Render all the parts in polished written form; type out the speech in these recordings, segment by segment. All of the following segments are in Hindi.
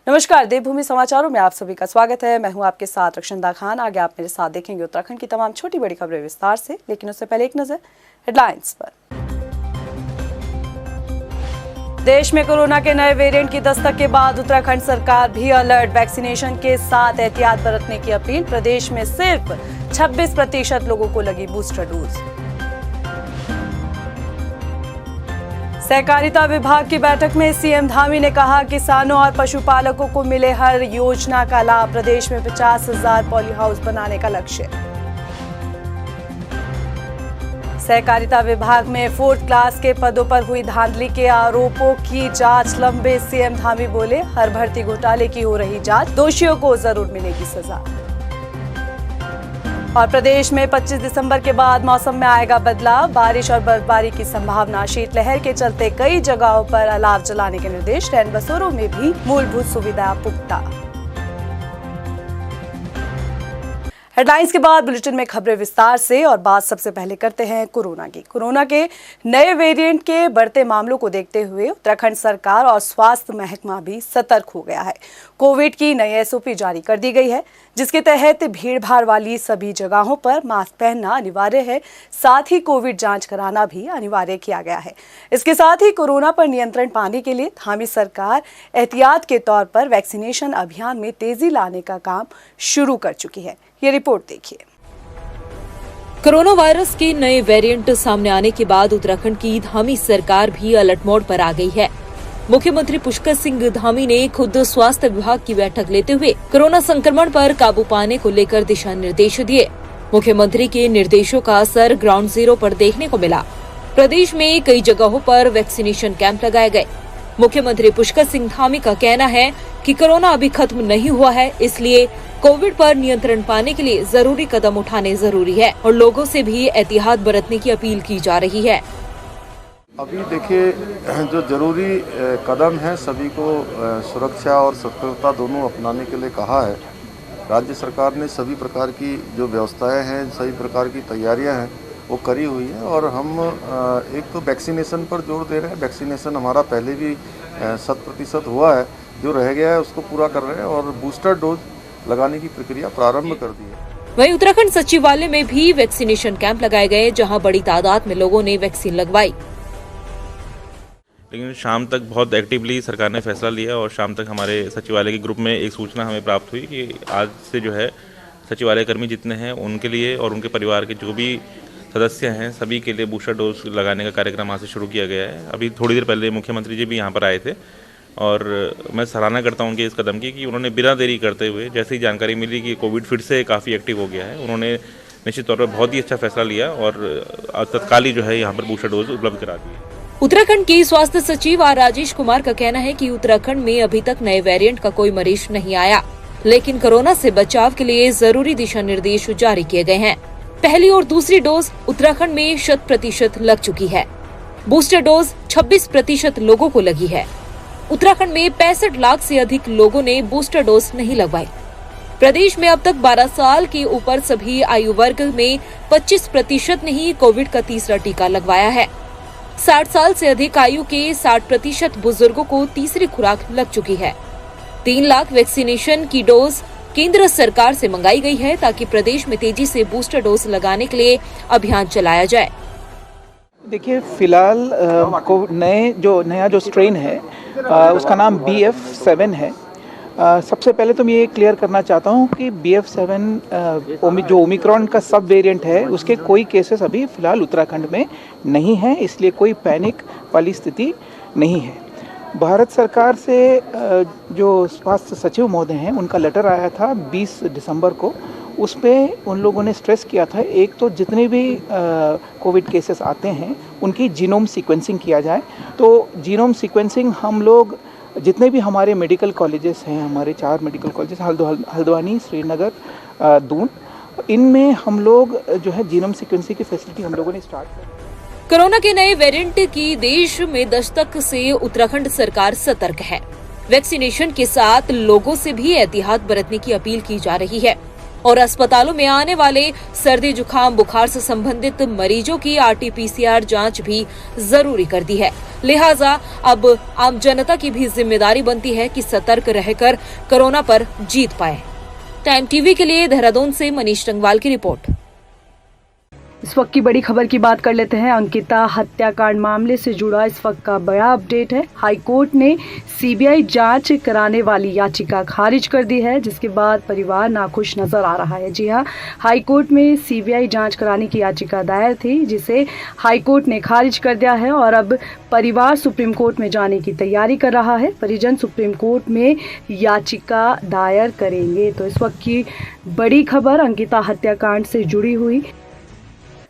नमस्कार, देवभूमि समाचारों में आप सभी का स्वागत है। मैं हूं आपके साथ रक्षंदा खान। आगे आप मेरे साथ देखेंगे उत्तराखंड की तमाम छोटी बड़ी खबरें विस्तार से, लेकिन उससे पहले एक नजर हेडलाइंस पर। देश में कोरोना के नए वेरिएंट की दस्तक के बाद उत्तराखंड सरकार भी अलर्ट। वैक्सीनेशन के साथ एहतियात बरतने की अपील। प्रदेश में सिर्फ 26% लोगों को लगी बूस्टर डोज। सहकारिता विभाग की बैठक में सीएम धामी ने कहा, किसानों और पशुपालकों को मिले हर योजना का लाभ। प्रदेश में 50,000 पॉली हाउस बनाने का लक्ष्य। सहकारिता विभाग में 4th क्लास के पदों पर हुई धांधली के आरोपों की जांच लंबे। सीएम धामी बोले, हर भर्ती घोटाले की हो रही जांच, दोषियों को जरूर मिलेगी सजा। और प्रदेश में 25 दिसंबर के बाद मौसम में आएगा बदलाव। बारिश और बर्फबारी की संभावना। शीतलहर के चलते कई जगहों पर अलाव जलाने के निर्देश। रैन बसेरों में भी मूलभूत सुविधा पुख्ता। हेडलाइंस के बाद बुलेटिन में खबरें विस्तार से। और बात सबसे पहले करते हैं कोरोना की। कोरोना के नए वेरिएंट के बढ़ते मामलों को देखते हुए उत्तराखंड सरकार और स्वास्थ्य महकमा भी सतर्क हो गया है। कोविड की नई एसओपी जारी कर दी गई है, जिसके तहत भीड़ भाड़ वाली सभी जगहों पर मास्क पहनना अनिवार्य है। साथ ही कोविड जांच कराना भी अनिवार्य किया गया है। इसके साथ ही कोरोना पर नियंत्रण पाने के लिए धामी सरकार एहतियात के तौर पर वैक्सीनेशन अभियान में तेजी लाने का काम शुरू कर चुकी है। ये रिपोर्ट देखिए। कोरोना वायरस के नए वेरिएंट सामने आने के बाद उत्तराखंड की धामी सरकार भी अलर्ट मोड पर आ गई है। मुख्यमंत्री पुष्कर सिंह धामी ने खुद स्वास्थ्य विभाग की बैठक लेते हुए कोरोना संक्रमण पर काबू पाने को लेकर दिशा निर्देश दिए। मुख्यमंत्री के निर्देशों का असर ग्राउंड जीरो पर देखने को मिला। प्रदेश में कई जगहों पर वैक्सीनेशन कैंप लगाए गए। मुख्यमंत्री पुष्कर सिंह धामी का कहना है कि कोरोना अभी खत्म नहीं हुआ है, इसलिए कोविड पर नियंत्रण पाने के लिए जरूरी कदम उठाने जरूरी है और लोगों से भी एहतियात बरतने की अपील की जा रही है। अभी देखिए, जो जरूरी कदम है, सभी को सुरक्षा और सतर्कता दोनों अपनाने के लिए कहा है। राज्य सरकार ने सभी प्रकार की जो व्यवस्थाएं हैं, सभी प्रकार की तैयारियां हैं, वो करी हुई है। और हम एक तो वैक्सीनेशन पर जोर दे रहे हैं। वैक्सीनेशन हमारा पहले भी 100% हुआ है, जो रह गया है उसको पूरा कर रहे हैं और बूस्टर डोज लगाने की प्रक्रिया प्रारंभ कर दी है। वहीं उत्तराखंड सचिवालय में भी वैक्सीनेशन कैंप लगाए गए, जहां बड़ी तादाद में लोगों ने वैक्सीन लगवाई। लेकिन शाम तक बहुत एक्टिवली सरकार ने फैसला लिया और शाम तक हमारे सचिवालय के ग्रुप में एक सूचना हमें प्राप्त हुई कि आज से जो है सचिवालय कर्मी जितने हैं उनके लिए और उनके परिवार के जो भी सदस्य हैं, सभी के लिए बूस्टर डोज लगाने का कार्यक्रम आज से शुरू किया गया है। अभी थोड़ी देर पहले मुख्यमंत्री जी भी यहाँ पर आए थे और मैं सराहना करता हूँ कि इस कदम की कि उन्होंने बिना देरी करते हुए, जैसे ही जानकारी मिली कि कोविड फिर से काफ़ी एक्टिव हो गया है, उन्होंने निश्चित तौर पर बहुत ही अच्छा फैसला लिया और तत्काल ही जो है यहाँ पर बूस्टर डोज उपलब्ध करा दी है। उत्तराखंड के स्वास्थ्य सचिव आर राजेश कुमार का कहना है कि उत्तराखंड में अभी तक नए वेरिएंट का कोई मरीज नहीं आया, लेकिन कोरोना से बचाव के लिए जरूरी दिशा निर्देश जारी किए गए हैं। पहली और दूसरी डोज उत्तराखंड में 100% लग चुकी है। बूस्टर डोज 26% लोगों को लगी है। उत्तराखंड में 65 लाख से अधिक लोगों ने बूस्टर डोज नहीं लगवाई। प्रदेश में अब तक 12 साल के ऊपर सभी आयु वर्ग में 25% ने ही कोविड का तीसरा टीका लगवाया है। 60 साल से अधिक आयु के 60% बुजुर्गों को तीसरी खुराक लग चुकी है। 3 लाख वैक्सीनेशन की डोज केंद्र सरकार से मंगाई गई है, ताकि प्रदेश में तेजी से बूस्टर डोज लगाने के लिए अभियान चलाया जाए। देखिए, फिलहाल नया जो स्ट्रेन है उसका नाम BF7 है। सबसे पहले तो मैं ये क्लियर करना चाहता हूँ कि BF7 जो ओमिक्रॉन का सब वेरिएंट है, उसके कोई केसेस अभी फ़िलहाल उत्तराखंड में नहीं है, इसलिए कोई पैनिक वाली स्थिति नहीं है। भारत सरकार से जो स्वास्थ्य सचिव महोदय हैं, उनका लेटर आया था 20 दिसंबर को। उस पर उन लोगों ने स्ट्रेस किया था, एक तो जितने भी कोविड केसेस आते हैं उनकी जीनोम सीक्वेंसिंग किया जाए। तो जीनोम सीक्वेंसिंग हम लोग जितने भी हमारे मेडिकल कॉलेजेस हैं, हमारे 4 मेडिकल कॉलेजेस हल्द्वानी, श्रीनगर, दून, इनमें हम लोग जो है जीनोम सीक्वेंसिंग की फैसिलिटी हम लोगों ने स्टार्ट की। कोरोना के नए वेरिएंट की देश में दस्तक से उत्तराखंड सरकार सतर्क है। वैक्सीनेशन के साथ लोगों से भी एहतियात बरतने की अपील की जा रही है। और अस्पतालों में आने वाले सर्दी जुकाम बुखार से संबंधित मरीजों की RT-PCR जांच भी जरूरी कर दी है। लिहाजा अब आम जनता की भी जिम्मेदारी बनती है कि सतर्क रहकर कोरोना पर जीत पाए। टाइम टीवी के लिए देहरादून से मनीष टंगवाल की रिपोर्ट। इस वक्त की बड़ी खबर की बात कर लेते हैं। अंकिता हत्याकांड मामले से जुड़ा इस वक्त का बड़ा अपडेट है। हाईकोर्ट ने CBI जांच कराने वाली याचिका खारिज कर दी है, जिसके बाद परिवार नाखुश नजर आ रहा है। जी हां, हाईकोर्ट में CBI जांच कराने की याचिका दायर थी, जिसे हाईकोर्ट ने खारिज कर दिया है और अब परिवार सुप्रीम कोर्ट में जाने की तैयारी कर रहा है। परिजन सुप्रीम कोर्ट में याचिका दायर करेंगे। तो इस वक्त की बड़ी खबर अंकिता हत्याकांड से जुड़ी हुई।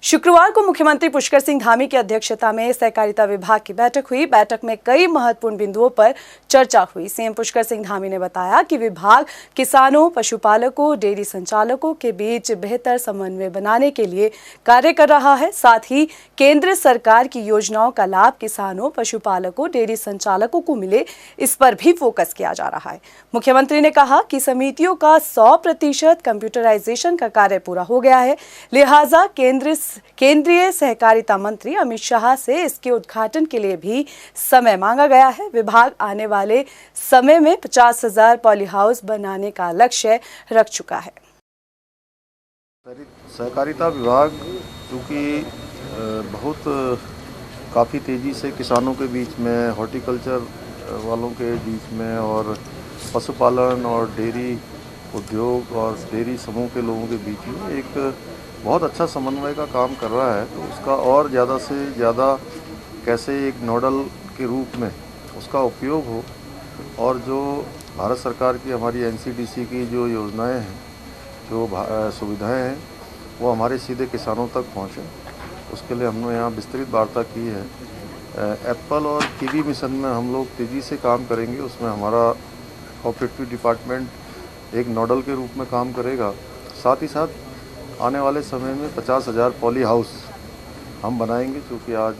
शुक्रवार को मुख्यमंत्री पुष्कर सिंह धामी की अध्यक्षता में सहकारिता विभाग की बैठक हुई। बैठक में कई महत्वपूर्ण बिंदुओं पर चर्चा हुई। सीएम पुष्कर सिंह धामी ने बताया कि विभाग किसानों, पशुपालकों, डेयरी संचालकों के बीच बेहतर समन्वय बनाने के लिए कार्य कर रहा है। साथ ही केंद्र सरकार की योजनाओं का लाभ किसानों, पशुपालकों, डेयरी संचालकों को मिले, इस पर भी फोकस किया जा रहा है। मुख्यमंत्री ने कहा कि समितियों का 100% कंप्यूटराइजेशन का कार्य पूरा हो गया है। लिहाजा केंद्रीय सहकारिता मंत्री अमित शाह से इसके उद्घाटन के लिए भी समय मांगा गया है। विभाग आने वाले समय में 50,000 पॉली हाउस बनाने का लक्ष्य रख चुका है। सहकारिता विभाग चूँकि बहुत काफ़ी तेज़ी से किसानों के बीच में, हॉर्टिकल्चर वालों के बीच में और पशुपालन और डेयरी उद्योग और डेयरी समूह के लोगों के बीच में एक बहुत अच्छा समन्वय का काम कर रहा है। तो उसका और ज़्यादा से ज़्यादा कैसे एक नोडल के रूप में उसका उपयोग हो और जो भारत सरकार की, हमारी NCDC की जो योजनाएं हैं, जो सुविधाएं हैं, वो हमारे सीधे किसानों तक पहुँचें, उसके लिए हमने यहाँ विस्तृत वार्ता की है। एप्पल और कीवी मिशन में हम लोग तेज़ी से काम करेंगे। उसमें हमारा कोऑपरेटिव डिपार्टमेंट एक नोडल के रूप में काम करेगा। साथ ही साथ आने वाले समय में 50,000 पॉली हाउस हम बनाएंगे, क्योंकि आज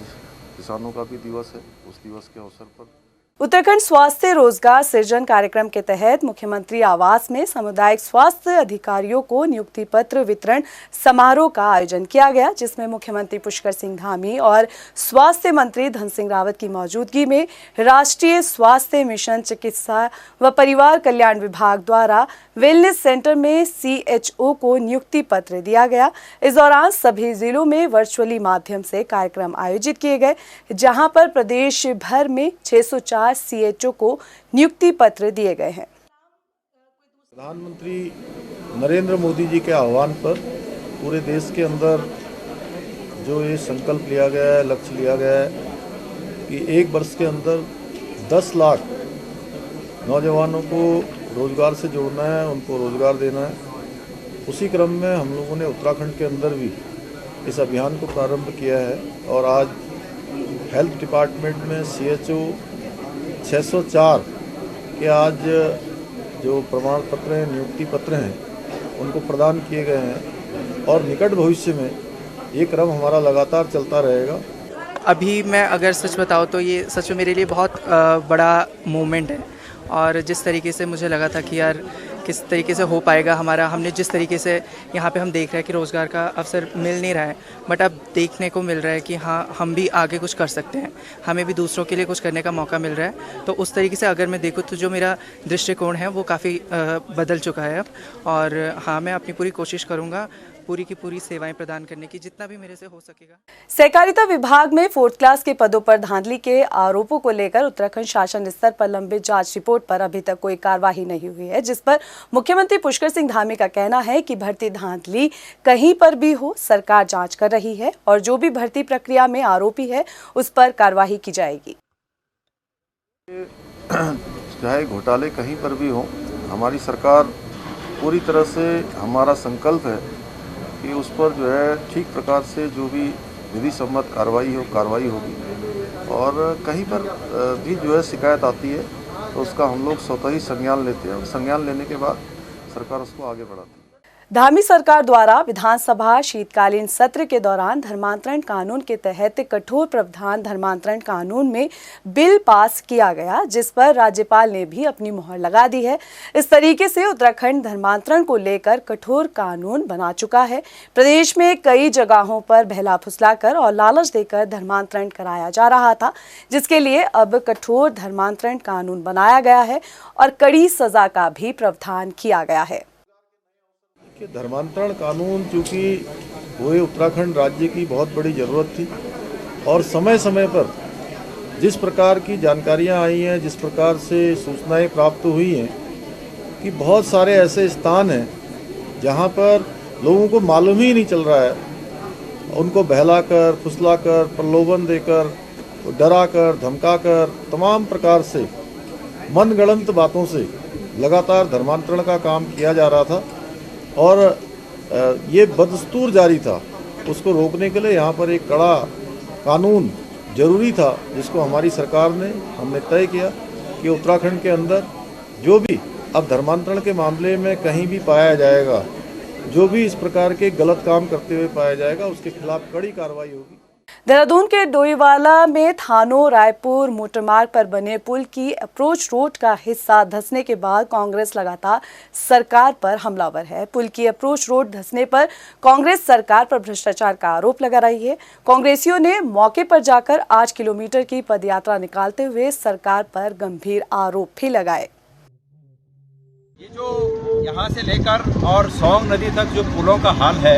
किसानों का भी दिवस है। उस दिवस के अवसर पर उत्तराखंड स्वास्थ्य रोजगार सृजन कार्यक्रम के तहत मुख्यमंत्री आवास में सामुदायिक स्वास्थ्य अधिकारियों को नियुक्ति पत्र वितरण समारोह का आयोजन किया गया, जिसमें मुख्यमंत्री पुष्कर सिंह धामी और स्वास्थ्य मंत्री धन सिंह रावत की मौजूदगी में राष्ट्रीय स्वास्थ्य मिशन चिकित्सा व परिवार कल्याण विभाग द्वारा वेलनेस सेंटर में CHO को नियुक्ति पत्र दिया गया। इस दौरान सभी जिलों में वर्चुअली माध्यम से कार्यक्रम आयोजित किए गए, जहां पर प्रदेश भर में 604 CHO को नियुक्ति पत्र दिए गए हैं। प्रधानमंत्री नरेंद्र मोदी जी के आह्वान पर पूरे देश के अंदर जो ये संकल्प लिया गया है, लक्ष्य लिया गया है कि 1 वर्ष के अंदर 10 लाख नौजवानों को रोजगार से जोड़ना है, उनको रोजगार देना है। उसी क्रम में हम लोगों ने उत्तराखंड के अंदर भी इस अभियान को प्रारंभ किया है और आज हेल्थ डिपार्टमेंट में CHO 604 के आज जो प्रमाण पत्र हैं, नियुक्ति पत्र हैं, उनको प्रदान किए गए हैं और निकट भविष्य में ये क्रम हमारा लगातार चलता रहेगा। अभी मैं अगर सच बताऊँ तो ये सच में मेरे लिए बहुत बड़ा मोमेंट है और जिस तरीके से मुझे लगा था कि यार किस तरीके से हो पाएगा हमारा, हमने जिस तरीके से यहाँ पे हम देख रहे हैं कि रोज़गार का अवसर मिल नहीं रहा है, बट अब देखने को मिल रहा है कि हाँ हम भी आगे कुछ कर सकते हैं, हमें भी दूसरों के लिए कुछ करने का मौका मिल रहा है। तो उस तरीके से अगर मैं देखूँ तो जो मेरा दृष्टिकोण है वो काफ़ी बदल चुका है अब। और हाँ, मैं अपनी पूरी कोशिश करूँगा पूरी की पूरी सेवाएं प्रदान करने की, जितना भी मेरे से हो सकेगा। सहकारिता विभाग में 4th क्लास के पदों पर धांधली के आरोपों को लेकर उत्तराखंड शासन स्तर पर लंबित जांच रिपोर्ट पर अभी तक कोई कार्रवाई नहीं हुई है, जिस पर मुख्यमंत्री पुष्कर सिंह धामी का कहना है कि भर्ती धांधली कहीं पर भी हो, सरकार जांच कर रही है और जो भी भर्ती प्रक्रिया में आरोपी है उस पर कार्रवाई की जाएगी। चाहे घोटाले कहीं पर भी हो, हमारी सरकार पूरी तरह से, हमारा संकल्प है कि उस पर जो है ठीक प्रकार से जो भी विधि सम्मत कार्रवाई होगी और कहीं पर भी जो है शिकायत आती है तो उसका हम लोग स्वतः ही संज्ञान लेते हैं और संज्ञान लेने के बाद सरकार उसको आगे बढ़ाती है। धामी सरकार द्वारा विधानसभा शीतकालीन सत्र के दौरान धर्मांतरण कानून के तहत कठोर प्रावधान धर्मांतरण कानून में बिल पास किया गया, जिस पर राज्यपाल ने भी अपनी मुहर लगा दी है। इस तरीके से उत्तराखंड धर्मांतरण को लेकर कठोर कानून बना चुका है। प्रदेश में कई जगहों पर बहला फुसलाकर और लालच देकर धर्मांतरण कराया जा रहा था, जिसके लिए अब कठोर धर्मांतरण कानून बनाया गया है और कड़ी सजा का भी प्रावधान किया गया है। कि धर्मांतरण कानून चूँकि वो उत्तराखंड राज्य की बहुत बड़ी ज़रूरत थी और समय समय पर जिस प्रकार की जानकारियां आई हैं, जिस प्रकार से सूचनाएं प्राप्त हुई हैं कि बहुत सारे ऐसे स्थान हैं जहां पर लोगों को मालूम ही नहीं चल रहा है, उनको बहलाकर, फुसलाकर, प्रलोभन देकर, डराकर, धमकाकर, तमाम प्रकार से मनगढ़ंत बातों से लगातार धर्मांतरण का काम किया जा रहा था और ये बदस्तूर जारी था। उसको रोकने के लिए यहाँ पर एक कड़ा कानून जरूरी था, जिसको हमारी सरकार ने हमने तय किया कि उत्तराखंड के अंदर जो भी अब धर्मांतरण के मामले में कहीं भी पाया जाएगा, जो भी इस प्रकार के गलत काम करते हुए पाया जाएगा, उसके खिलाफ कड़ी कार्रवाई होगी। देहरादून के डोईवाला में थानों रायपुर मोटरमार्ग पर बने पुल की अप्रोच रोड का हिस्सा धंसने के बाद कांग्रेस लगातार सरकार पर हमलावर है। पुल की अप्रोच रोड धंसने पर कांग्रेस सरकार पर भ्रष्टाचार का आरोप लगा रही है। कांग्रेसियों ने मौके पर जाकर 8 किलोमीटर की पदयात्रा निकालते हुए सरकार पर गंभीर आरोप भी लगाए। ये जो यहाँ से लेकर और सौंग नदी तक जो पुलों का हाल है,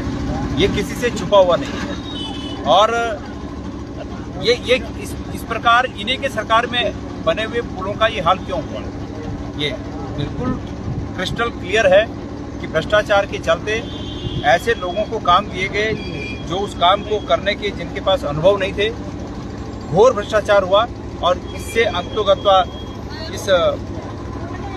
ये किसी से छुपा हुआ नहीं है और ये इस प्रकार इन्हीं के सरकार में बने हुए पुलों का ये हाल क्यों हुआ? ये बिल्कुल क्रिस्टल क्लियर है कि भ्रष्टाचार के चलते ऐसे लोगों को काम दिए गए जो उस काम को करने के जिनके पास अनुभव नहीं थे। घोर भ्रष्टाचार हुआ और इससे अंतोगत्वा इस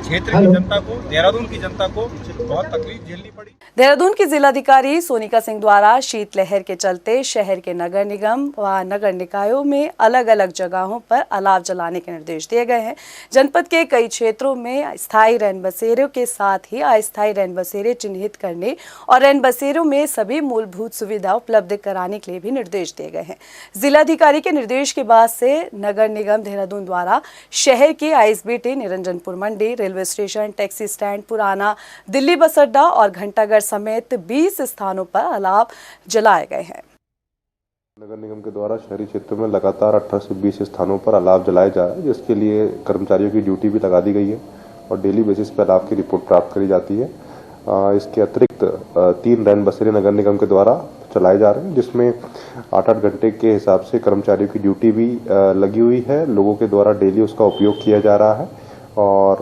क्षेत्र की जनता को, देहरादून की जनता को बहुत तकलीफ झेलनी पड़ी। देहरादून की जिलाधिकारी सोनिका सिंह द्वारा शीतलहर के चलते शहर के नगर निगम व नगर निकायों में अलग अलग जगहों पर अलाव जलाने के निर्देश दिए गए हैं। जनपद के कई क्षेत्रों में स्थायी रैन बसेरों के साथ ही अस्थायी रैन बसेरे चिन्हित करने और रैन बसेरों में सभी मूलभूत सुविधा उपलब्ध कराने के लिए भी निर्देश दिए गए हैं। जिलाधिकारी के निर्देश के बाद से नगर निगम देहरादून द्वारा शहर के आईएसबीटी, निरंजनपुर मंडी, रेलवे स्टेशन, टैक्सी स्टैंड, पुराना दिल्ली बस अड्डा और घंटाघर समेत 20 स्थानों पर अलाव जलाए गए हैं। नगर निगम के द्वारा शहरी क्षेत्रों में लगातार 18 से 20 स्थानों पर अलाव जलाए जा रहे हैं, जिसके लिए कर्मचारियों की ड्यूटी भी लगा दी गई है और डेली बेसिस पर अलाव की रिपोर्ट प्राप्त करी जाती है। इसके अतिरिक्त 3 रैन बसेरे नगर निगम के द्वारा चलाए जा रहे हैं, जिसमें 8-8 घंटे के हिसाब से कर्मचारियों की ड्यूटी भी लगी हुई है। लोगों के द्वारा डेली उसका उपयोग किया जा रहा है और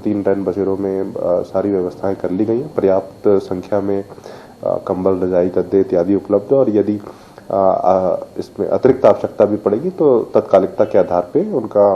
3 रैन बसेरों में सारी व्यवस्थाएं कर ली गई हैं। पर्याप्त संख्या में कंबल, रजाई, गद्दे इत्यादि उपलब्ध है और यदि इसमें अतिरिक्त आवश्यकता भी पड़ेगी तो तत्कालिकता के आधार पे उनका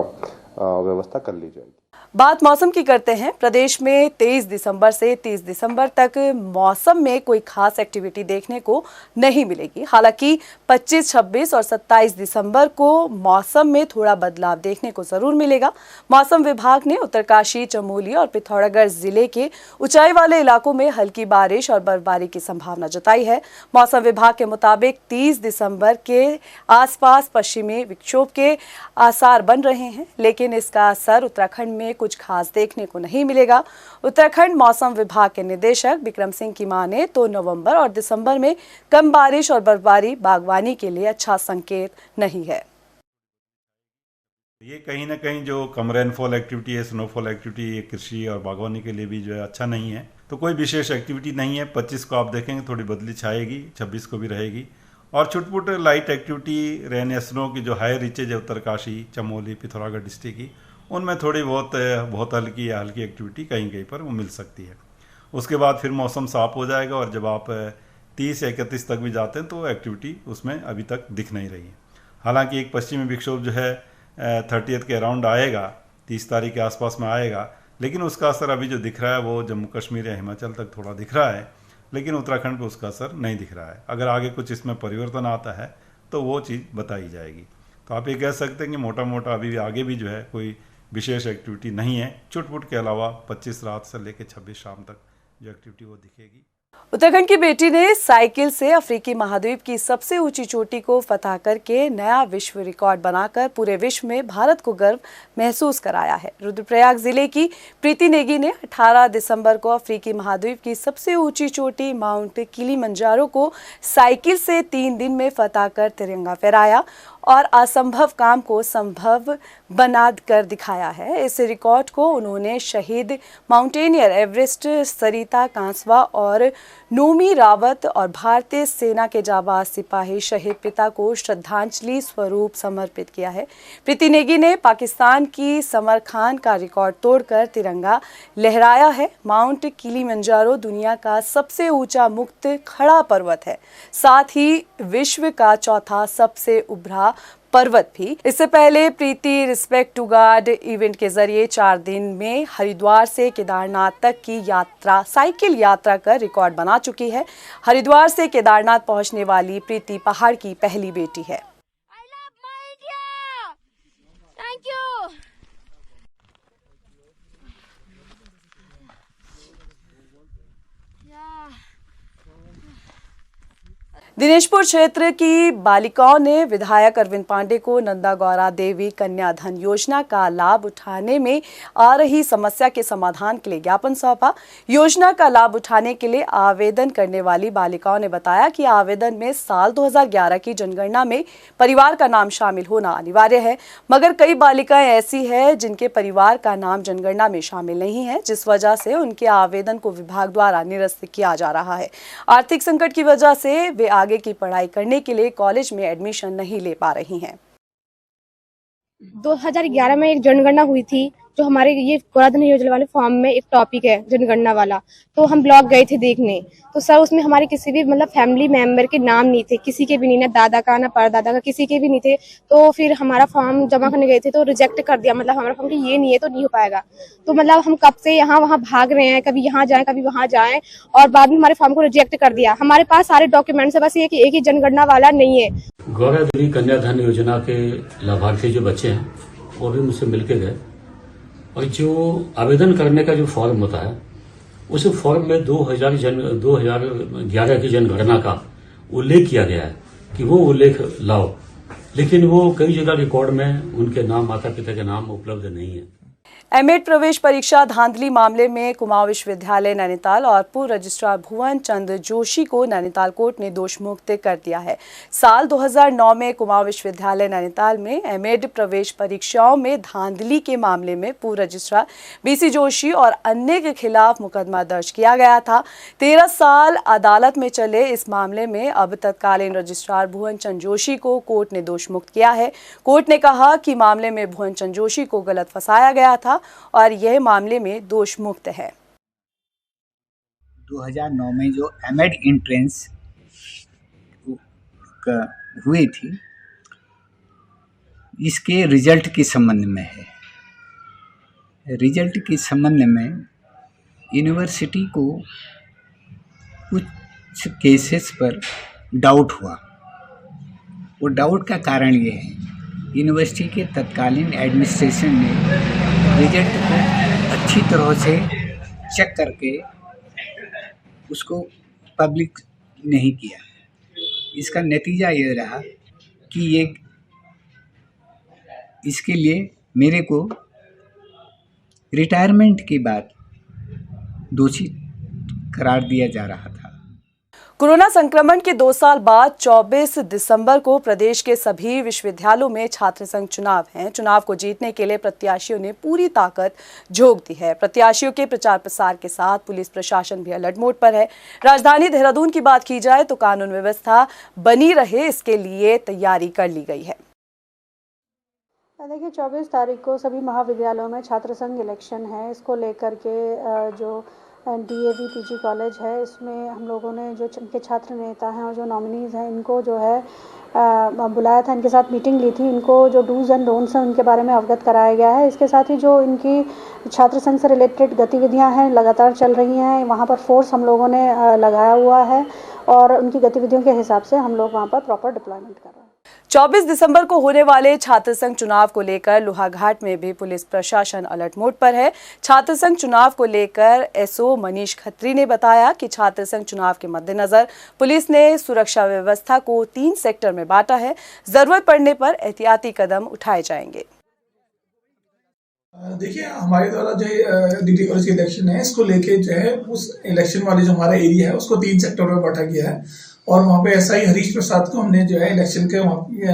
व्यवस्था कर ली जाएगी। बात मौसम की करते हैं। प्रदेश में 23 दिसंबर से 30 दिसंबर तक मौसम में कोई खास एक्टिविटी देखने को नहीं मिलेगी। हालांकि 25, 26 और 27 दिसंबर को मौसम में थोड़ा बदलाव देखने को जरूर मिलेगा। मौसम विभाग ने उत्तरकाशी, चमोली और पिथौरागढ़ जिले के ऊंचाई वाले इलाकों में हल्की बारिश और बर्फबारी की संभावना जताई है। मौसम विभाग के मुताबिक 30 दिसंबर के आसपास पश्चिमी विक्षोभ के आसार बन रहे हैं, लेकिन इसका असर उत्तराखंड में कुछ खास देखने को नहीं मिलेगा। उत्तराखंड मौसम विभाग के निदेशक विक्रम सिंह की माने तो नवंबर और दिसंबर में कम बारिश और बर्फबारी बागवानी के लिए अच्छा संकेत नहीं है। ये कहीं ना कहीं जो कम रेनफॉल एक्टिविटी है, स्नोफॉल एक्टिविटी, ये कृषि और बागवानी के लिए भी जो है अच्छा नहीं है। तो कोई विशेष एक्टिविटी नहीं है। 25 को आप देखेंगे थोड़ी बदली छाएगी, 26 को भी रहेगी और छुटपुट लाइट एक्टिविटी रेन या स्नो की जो हाई रीचेज है उत्तरकाशी, चमोली, पिथौरागढ़ डिस्ट्रिक्ट की, उनमें थोड़ी बहुत हल्की या हल्की एक्टिविटी कहीं कहीं पर वो मिल सकती है। उसके बाद फिर मौसम साफ हो जाएगा और जब आप 30 या 31 तक भी जाते हैं तो एक्टिविटी उसमें अभी तक दिख नहीं रही है। हालांकि एक पश्चिमी विक्षोभ जो है 30 के अराउंड आएगा, 30 तारीख के आसपास में आएगा, लेकिन उसका असर अभी जो दिख रहा है वो जम्मू कश्मीर या हिमाचल तक थोड़ा दिख रहा है, लेकिन उत्तराखंड पर उसका असर नहीं दिख रहा है। अगर आगे कुछ इसमें परिवर्तन आता है तो वो चीज़ बताई जाएगी। तो आप ये कह सकते हैं कि मोटा मोटा अभी आगे भी जो है कोई विशेष एक्टिविटी नहीं है। छुटपुट के अलावा 25 रात से लेकर 26 शाम तक जो एक्टिविटी वो दिखेगी। उत्तराखंड की बेटी ने साइकिल से अफ्रीकी महाद्वीप की सबसे ऊंची चोटी को फतह करके नया विश्व रिकॉर्ड बनाकर पूरे विश्व में भारत को गर्व महसूस कराया है। रुद्रप्रयाग जिले की प्रीति नेगी ने 18 दिसंबर को अफ्रीकी महाद्वीप की सबसे ऊंची चोटी माउंट किलीमंजारो को साइकिल से 3 दिन में फतह कर तिरंगा फहराया और असंभव काम को संभव बना कर दिखाया है। इस रिकॉर्ड को उन्होंने शहीद माउंटेनियर एवरेस्ट सरिता कांसवा और नोमी रावत और भारतीय सेना के जाबाज सिपाही शहीद पिता को श्रद्धांजलि स्वरूप समर्पित किया है। प्रीति नेगी ने पाकिस्तान की समर खान का रिकॉर्ड तोड़कर तिरंगा लहराया है। माउंट किलीमंजारो दुनिया का सबसे ऊंचा मुक्त खड़ा पर्वत है, साथ ही विश्व का चौथा सबसे उभरा पर्वत भी। इससे पहले प्रीति रिस्पेक्ट टू गॉड इवेंट के जरिए 4 दिन में हरिद्वार से केदारनाथ तक की यात्रा साइकिल यात्रा कर रिकॉर्ड बना चुकी है। हरिद्वार से केदारनाथ पहुंचने वाली प्रीति पहाड़ की पहली बेटी है। दिनेशपुर क्षेत्र की बालिकाओं ने विधायक अरविंद पांडे को नंदा गौरा देवी कन्या धन योजना का लाभ उठाने में आ रही समस्या के समाधान के लिए ज्ञापन सौंपा। योजना का लाभ उठाने के लिए आवेदन करने वाली बालिकाओं ने बताया कि आवेदन में साल 2011 की जनगणना में परिवार का नाम शामिल होना अनिवार्य है, मगर कई बालिकाएं ऐसी है जिनके परिवार का नाम जनगणना में शामिल नहीं है, जिस वजह से उनके आवेदन को विभाग द्वारा निरस्त किया जा रहा है। आर्थिक संकट की वजह से वे आगे की पढ़ाई करने के लिए कॉलेज में एडमिशन नहीं ले पा रही हैं। 2011 में एक जनगणना हुई थी, जो हमारे ये गौराधन योजना वाले फॉर्म में एक टॉपिक है जनगणना वाला, तो हम ब्लॉक गए थे देखने, तो सर उसमें हमारे किसी भी फैमिली मेंबर के नाम नहीं थे, किसी के भी नहीं, ना दादा का ना परदादा का, किसी के भी नहीं थे। तो फिर हमारा फॉर्म जमा करने गए थे तो रिजेक्ट कर दिया, हमारा फॉर्म कि ये नहीं है तो नहीं हो पाएगा। तो हम कब से यहाँ वहाँ भाग रहे हैं, कभी यहाँ जाएं कभी वहाँ जाएं, और बाद में हमारे फॉर्म को रिजेक्ट कर दिया। हमारे पास सारे डॉक्यूमेंट्स है, बस ये कि एक ही जनगणना वाला नहीं है। गौरा देवी कन्या धन योजना के लाभार्थी जो बच्चे हैं वो भी मुझसे मिलके गए, और जो आवेदन करने का जो फॉर्म होता है उस फॉर्म में 2011 की जनगणना का उल्लेख किया गया है कि वो उल्लेख लाओ, लेकिन वो कई जगह रिकॉर्ड में उनके नाम, माता पिता के नाम उपलब्ध नहीं है। एमएड प्रवेश परीक्षा धांधली मामले में कुमाऊं विश्वविद्यालय नैनीताल और पूर्व रजिस्ट्रार भुवन चंद जोशी को नैनीताल कोर्ट ने दोष मुक्त कर दिया है। साल 2009 में कुमाऊं विश्वविद्यालय नैनीताल में एमएड प्रवेश परीक्षाओं में धांधली के मामले में पूर्व रजिस्ट्रार बीसी जोशी और अन्य के खिलाफ मुकदमा दर्ज किया गया था। 13 साल अदालत में चले इस मामले में अब तत्कालीन रजिस्ट्रार भुवन चंद जोशी को कोर्ट ने दोष मुक्त किया है। कोर्ट ने कहा कि मामले में भुवन चंद जोशी को गलत फंसाया गया था और यह मामले में दोष मुक्त है। 2009 में जो एमएड एंट्रेंस हुई थी, इसके रिजल्ट के संबंध में है। रिजल्ट के संबंध में यूनिवर्सिटी को कुछ केसेस पर डाउट हुआ। वो डाउट का कारण ये है, यूनिवर्सिटी के तत्कालीन एडमिनिस्ट्रेशन ने रिजल्ट को अच्छी तरह से चेक करके उसको पब्लिक नहीं किया। इसका नतीजा ये रहा कि इसके लिए मेरे को रिटायरमेंट के बाद दोषी करार दिया जा रहा था। कोरोना संक्रमण के 2 साल बाद 24 दिसंबर को प्रदेश के सभी विश्वविद्यालयों में छात्र संघ चुनाव हैं। चुनाव को जीतने के लिए प्रत्याशियों ने पूरी ताकत झोंक दी है। प्रत्याशियों के प्रचार प्रसार के साथ पुलिस प्रशासन भी अलर्ट मोड पर है। राजधानी देहरादून की बात की जाए तो कानून व्यवस्था बनी रहे, इसके लिए तैयारी कर ली गई है। देखिए 24 तारीख को सभी महाविद्यालयों में छात्र संघ इलेक्शन है। इसको लेकर के जो डीएवी पीजी कॉलेज है, इसमें हम लोगों ने जो इनके छात्र नेता हैं और जो नॉमिनीज़ हैं, इनको जो है बुलाया था, इनके साथ मीटिंग ली थी। इनको जो डूज एंड डोंट्स हैं उनके बारे में अवगत कराया गया है। इसके साथ ही जो इनकी छात्र संघ से रिलेटेड गतिविधियां हैं लगातार चल रही हैं, वहाँ पर फोर्स हम लोगों ने लगाया हुआ है और उनकी गतिविधियों के हिसाब से हम लोग वहाँ पर प्रॉपर डिप्लॉयमेंट कर रहे हैं। 24 दिसंबर को होने वाले छात्र संघ चुनाव को लेकर लोहाघाट में भी पुलिस प्रशासन अलर्ट मोड पर है। छात्र संघ चुनाव को लेकर एसओ मनीष खत्री ने बताया कि छात्र संघ चुनाव के मद्देनजर पुलिस ने सुरक्षा व्यवस्था को 3 सेक्टर में बांटा है। जरूरत पड़ने पर एहतियाती कदम उठाए जाएंगे। देखिए, हमारे द्वारा जो डिग्री कॉलेज के इलेक्शन है, इसको लेके जो है उस इलेक्शन वाले जो हमारा एरिया है उसको 3 सेक्टर में बांटा गया है और वहाँ पे एसआई हरीश प्रसाद को हमने जो है इलेक्शन के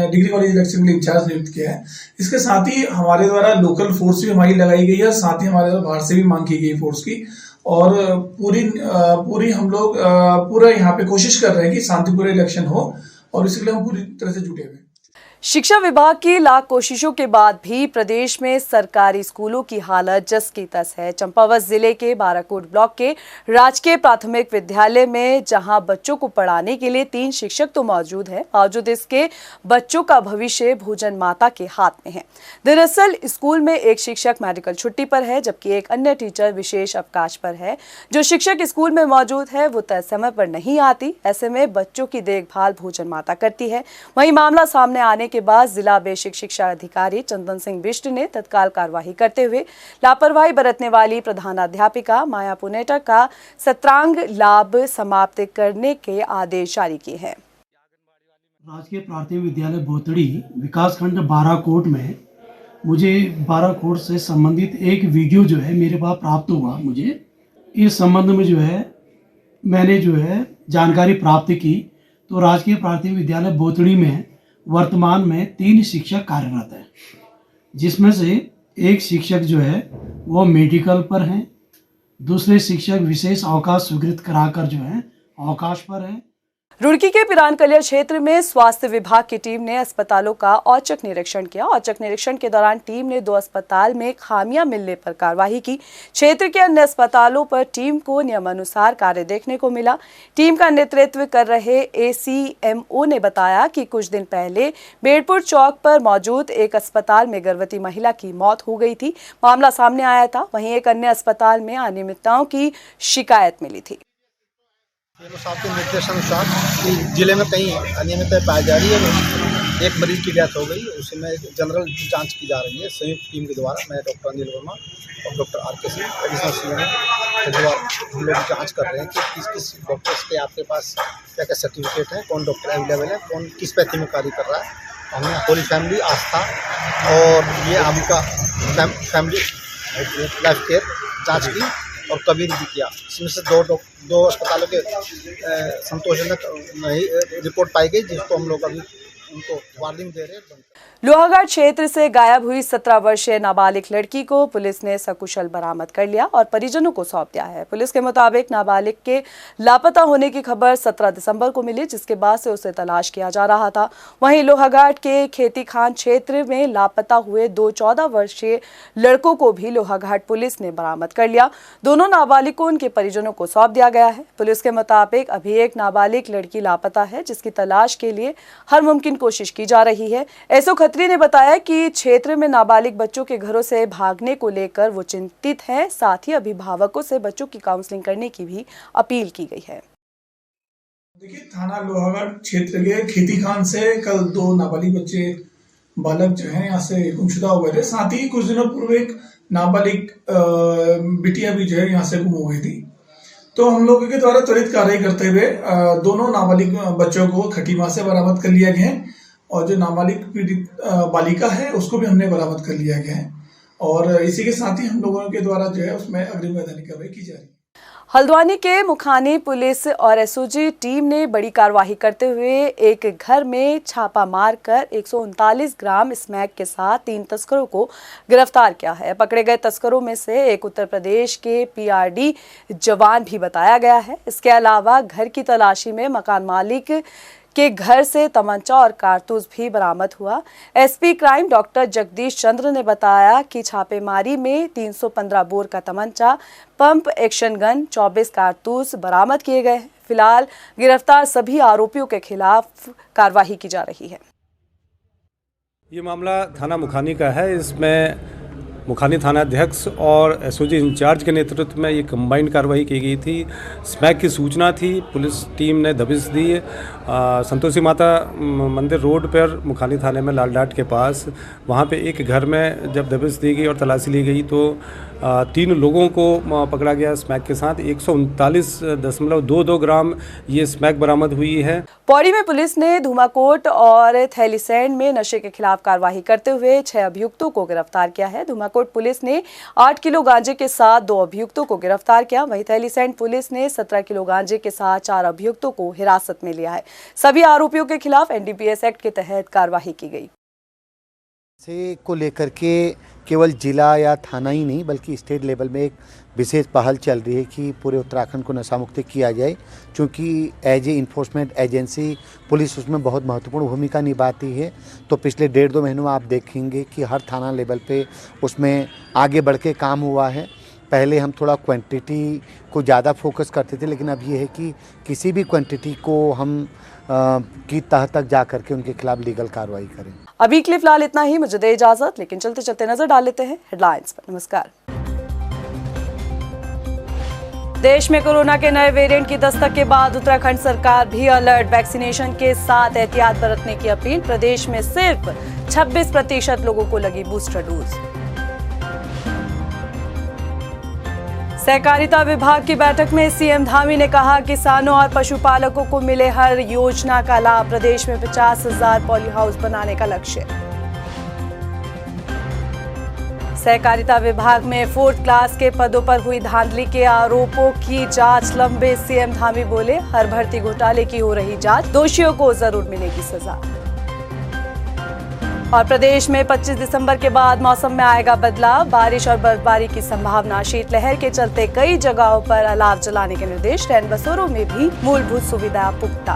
डिग्री कॉलेज इलेक्शन के लिए इंचार्ज नियुक्त किया है। इसके साथ ही हमारे द्वारा लोकल फोर्स भी हमारी लगाई गई है, साथ ही हमारे द्वारा बाहर से भी मांग की गई फोर्स की और पूरी हम लोग पूरा यहाँ पे कोशिश कर रहे हैं कि शांतिपूर्ण इलेक्शन हो और इसके लिए हम पूरी तरह से जुटे हुए हैं। शिक्षा विभाग की लाख कोशिशों के बाद भी प्रदेश में सरकारी स्कूलों की हालत जस की तस है। चंपावत जिले के बाराकोट ब्लॉक के राजकीय प्राथमिक विद्यालय में जहां बच्चों को पढ़ाने के लिए 3 शिक्षक तो मौजूद हैं, बावजूद इसके बच्चों का भविष्य भोजन माता के हाथ में है। दरअसल स्कूल में एक शिक्षक मेडिकल छुट्टी पर है, जबकि एक अन्य टीचर विशेष अवकाश पर है। जो शिक्षक स्कूल में मौजूद है वो तय समय पर नहीं आती। ऐसे में बच्चों की देखभाल भोजन माता करती है। वहीं मामला सामने आने के बाद जिला बेसिक शिक्षा अधिकारी चंदन सिंह बिष्ट ने तत्काल कार्रवाई करते हुए लापरवाही बरतने वाली प्रधानाध्यापिका माया पुनेटा का सत्रांग लाभ समाप्त करने के आदेश जारी किए हैं। राजकीय प्राथमिक विद्यालय बोतड़ी विकासखंड बाराकोट में मुझे बाराकोट से संबंधित एक वीडियो जो है मेरे पास प्राप्त हुआ। मुझे इस संबंध में जो है मैंने जो है जानकारी प्राप्त की तो राजकीय प्राथमिक विद्यालय बोतड़ी में वर्तमान में 3 शिक्षक कार्यरत हैं, जिसमें से एक शिक्षक जो है वो मेडिकल पर हैं, दूसरे शिक्षक विशेष अवकाश स्वीकृत कराकर जो है अवकाश पर हैं। रुड़की के पिरानकलिया क्षेत्र में स्वास्थ्य विभाग की टीम ने अस्पतालों का औचक निरीक्षण किया। औचक निरीक्षण के दौरान टीम ने 2 अस्पताल में खामियां मिलने पर कार्रवाई की। क्षेत्र के अन्य अस्पतालों पर टीम को नियमानुसार कार्य देखने को मिला। टीम का नेतृत्व कर रहे एसीएमओ ने बताया कि कुछ दिन पहले बेड़पुर चौक पर मौजूद एक अस्पताल में गर्भवती महिला की मौत हो गई थी। मामला सामने आया था। वहीं एक अन्य अस्पताल में अनियमितताओं की शिकायत मिली थी। साहब के निर्देशानुसार जिले में कई अनियमितता पाई जा रही है। एक मरीज की डेथ हो गई, उसमें जनरल जांच की जा रही है संयुक्त टीम के द्वारा। मैं डॉक्टर अनिल वर्मा और डॉक्टर आर के सिंह एडिशनल सीएम के द्वारा हम लोग जांच कर रहे हैं कि किस किस डॉक्टर्स के आपके पास क्या क्या सर्टिफिकेट है, कौन डॉक्टर अवेलेबल है, कौन किस पैथी में कार्य कर रहा है। हमने होली फैमिली आस्था और ये आपका फैमिली लाइफ केयर जाँच की और कबीर भी किया। इसमें से दो अस्पतालों के संतोषजनक रिपोर्ट पाई गई, जिसको हम लोग अभी उनको वार्निंग दे रहे हैं। लोहाघाट क्षेत्र से गायब हुई 17 वर्षीय नाबालिग लड़की को पुलिस ने सकुशल बरामद कर लिया और परिजनों को सौंप दिया है। पुलिस के मुताबिक नाबालिग के लापता होने की खबर 17 दिसंबर को मिली, जिसके बाद से उसे तलाश किया जा रहा था। वहीं लोहाघाट के खेती खान क्षेत्र में लापता हुए 2 14 वर्षीय लड़कों को भी लोहाघाट पुलिस ने बरामद कर लिया। दोनों नाबालिग को उनके परिजनों को सौंप दिया गया है। पुलिस के मुताबिक अभी एक नाबालिग लड़की लापता है, जिसकी तलाश के लिए हर मुमकिन कोशिश की जा रही है। एसओ खत्री ने बताया कि क्षेत्र में नाबालिग बच्चों के घरों से भागने को लेकर वो चिंतित हैं। साथ ही अभिभावकों से बच्चों की काउंसलिंग करने की भी अपील की गई है। देखिए, थाना लोहाघाट क्षेत्र के खेती खान से कल 2 नाबालिग बच्चे बालक जो हैं यहाँ से गुमशुदा हुए थे। साथ ही कुछ दिनों पूर्व एक नाबालिग बिटिया भी जो है यहाँ से गुम हो गई थी। तो हम लोगों के द्वारा त्वरित कार्रवाई करते हुए दोनों नाबालिग बच्चों को खटीमा से बरामद कर लिया गया है और जो नाबालिग पीड़ित बालिका है उसको भी हमने बरामद कर लिया गया है और इसी के साथ ही हम लोगों के द्वारा जो है उसमें अग्रिम वैधानिक कार्रवाई की जा रही है। हल्द्वानी के मुखानी पुलिस और एसओजी टीम ने बड़ी कार्रवाई करते हुए एक घर में छापा मारकर 139 ग्राम स्मैक के साथ 3 तस्करों को गिरफ्तार किया है। पकड़े गए तस्करों में से एक उत्तर प्रदेश के पीआरडी जवान भी बताया गया है। इसके अलावा घर की तलाशी में मकान मालिक के घर से तमंचा और कारतूस भी बरामद हुआ। एसपी क्राइम डॉक्टर जगदीश चंद्र ने बताया कि छापेमारी में 315 बोर का तमंचा, पंप एक्शन गन, 24 कारतूस बरामद किए गए हैं। फिलहाल गिरफ्तार सभी आरोपियों के खिलाफ कार्रवाई की जा रही है। ये मामला थाना मुखानी का है। इसमें मुखानी थानाध्यक्ष और एसओजी इंचार्ज के नेतृत्व में ये कंबाइंड कार्रवाई की गई थी। स्मैक की सूचना थी, पुलिस टीम ने दबिश दी। संतोषी माता मंदिर रोड पर मुखानी थाने में लालडाट के पास वहाँ पे एक घर में जब दबिश दी गई और तलाशी ली गई तो 3 लोगों को पकड़ा गया स्मैक के साथ। 139.22 ग्राम ये स्मैक बरामद हुई है। पौड़ी में पुलिस ने धूमाकोट और थैलीसैंड में नशे के खिलाफ कार्रवाई करते हुए 6 अभियुक्तों को गिरफ्तार किया है। धूमाकोट पुलिस ने 8 किलो गांजे के साथ 2 अभियुक्तों को गिरफ्तार किया। वहीं थैलीसैंड पुलिस ने 17 किलो गांजे के साथ 4 अभियुक्तों को हिरासत में लिया है। सभी आरोपियों के खिलाफ एनडीपीएस एक्ट के तहत कार्रवाई की गई। से को लेकर के केवल जिला या थाना ही नहीं बल्कि स्टेट लेवल में एक विशेष पहल चल रही है कि पूरे उत्तराखंड को नशा मुक्त किया जाए, क्योंकि as a enforcement agency police उसमें बहुत महत्वपूर्ण भूमिका निभाती है। तो पिछले 1.5-2 महीनों में आप देखेंगे कि हर थाना लेवल पे उसमें आगे बढ़ के काम हुआ है। पहले हम थोड़ा क्वांटिटी को ज़्यादा फोकस करते थे, लेकिन अब ये है कि किसी भी क्वांटिटी को हम की तह तक जा करके उनके खिलाफ लीगल कार्रवाई करें। अभी के लिए फिलहाल इतना ही, मुझे दे इजाजत, लेकिन चलते चलते नजर डाल लेते हैं हेडलाइंस पर। नमस्कार। देश में कोरोना के नए वेरिएंट की दस्तक के बाद उत्तराखंड सरकार भी अलर्ट। वैक्सीनेशन के साथ एहतियात बरतने की अपील। प्रदेश में सिर्फ 26% लोगों को लगी बूस्टर डोज। सहकारिता विभाग की बैठक में सीएम धामी ने कहा, किसानों और पशुपालकों को मिले हर योजना का लाभ। प्रदेश में 50,000 पॉली हाउस बनाने का लक्ष्य। सहकारिता विभाग में 4th क्लास के पदों पर हुई धांधली के आरोपों की जांच लंबे। सीएम धामी बोले, हर भर्ती घोटाले की हो रही जांच, दोषियों को जरूर मिलेगी सजा। और प्रदेश में 25 दिसंबर के बाद मौसम में आएगा बदलाव। बारिश और बर्फबारी की संभावना। शीतलहर के चलते कई जगहों पर अलाव जलाने के निर्देश। रैन बसेरों में भी मूलभूत सुविधा पुख्ता।